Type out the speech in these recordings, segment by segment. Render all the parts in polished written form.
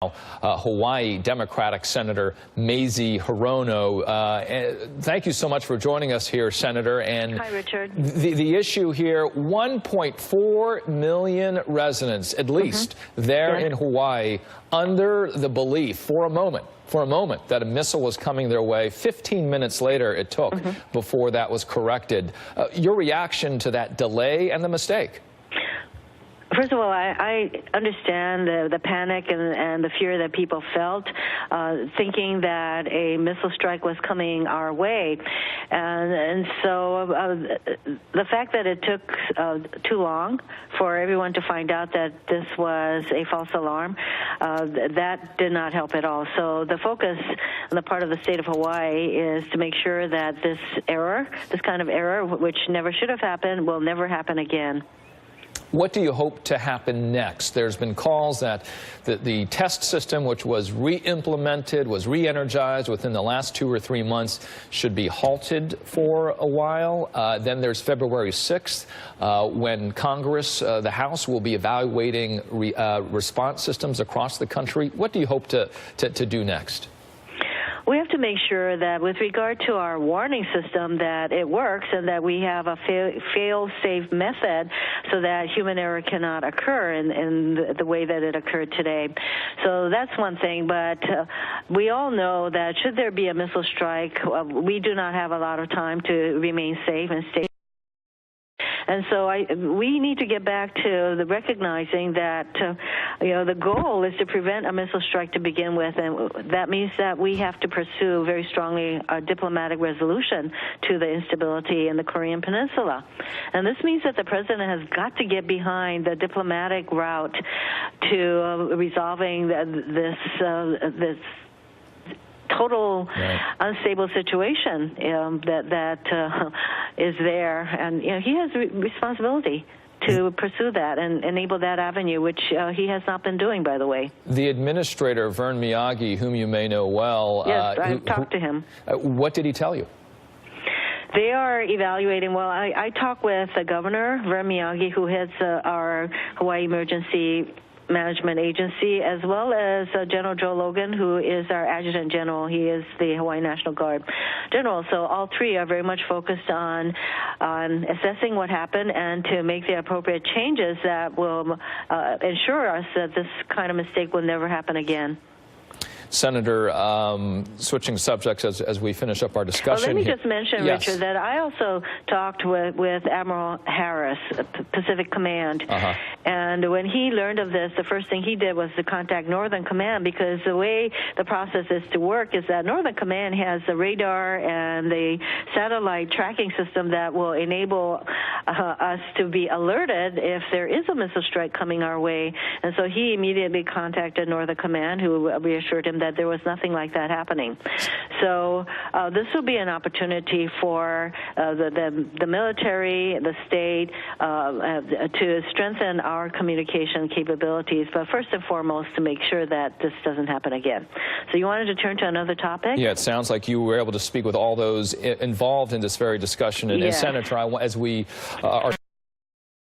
Hawaii Democratic Senator Mazie Hirono. Thank you so much for joining us here, Senator. And hi, Richard. The issue here, 1.4 million residents, at least, there in Hawaii, under the belief for a moment that a missile was coming their way. 15 minutes later it took before that was corrected. Your reaction to that delay and the mistake? First of all, I understand the panic and the fear that people felt, thinking that a missile strike was coming our way. And so the fact that it took too long for everyone to find out that this was a false alarm, that did not help at all. So the focus on the part of the state of Hawaii is to make sure that this kind of error, which never should have happened, will never happen again. What do you hope to happen next? There's been calls that the test system, which was re-implemented, was re-energized within the last 2 or 3 months, should be halted for a while. Then there's February 6th, when Congress, the House, will be evaluating response systems across the country. What do you hope to do next? We have to make sure that with regard to our warning system that it works and that we have a fail-safe method so that human error cannot occur in the way that it occurred today. So that's one thing, but we all know that should there be a missile strike, we do not have a lot of time to remain safe and stay. And so we need to get back to the recognizing that, the goal is to prevent a missile strike to begin with, and that means that we have to pursue very strongly a diplomatic resolution to the instability in the Korean Peninsula. And this means that the president has got to get behind the diplomatic route to resolving this total unstable situation that is there, and he has responsibility to pursue that and enable that avenue, which he has not been doing, by the way. The administrator, Vern Miyagi, whom you may know well, yes, I've talked to him. What did he tell you? They are evaluating. Well, I talked with the governor, Vern Miyagi, who heads our Hawaii Emergency Management Agency, as well as General Joe Logan, who is our Adjutant General. He is the Hawaii National Guard General. So all three are very much focused on assessing what happened and to make the appropriate changes that will ensure us that this kind of mistake will never happen again. Senator, switching subjects as we finish up our discussion. Well, let me just mention, Richard, that I also talked with Admiral Harris, Pacific Command. And when he learned of this, the first thing he did was to contact Northern Command, because the way the process is to work is that Northern Command has the radar and the satellite tracking system that will enable us to be alerted if there is a missile strike coming our way. And so he immediately contacted Northern Command, who reassured him that there was nothing like that happening. So this will be an opportunity for the military, the state, to strengthen our communication capabilities, but first and foremost to make sure that this doesn't happen again. So you wanted to turn to another topic? Yeah, it sounds like you were able to speak with all those involved in this very discussion. And Senator, as we are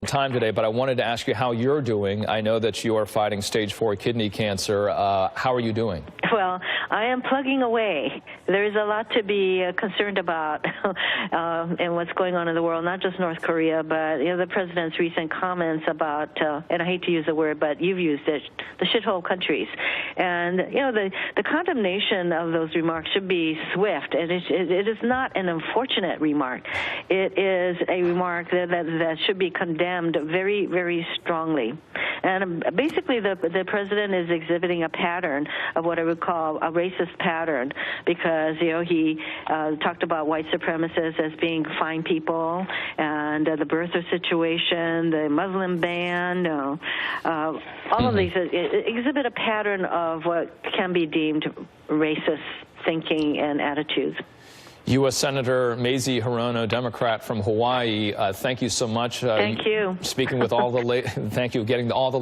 time today, but I wanted to ask you how you're doing. I know that you are fighting stage 4 kidney cancer. How are you doing? Well, I am plugging away. There is a lot to be concerned about and what's going on in the world, not just North Korea, but the president's recent comments about, and I hate to use the word, but you've used it, the shithole countries. And, the condemnation of those remarks should be swift. And it is not an unfortunate remark. It is a remark that should be condemned very, very strongly. And basically, the president is exhibiting a pattern of what I would call a racist pattern, because he talked about white supremacists as being fine people, and the birther situation, the Muslim ban, all of these exhibit a pattern of what can be deemed racist thinking and attitudes. U.S. Senator Mazie Hirono, Democrat from Hawaii, thank you so much. Thank you. Speaking with all the thank you, getting all the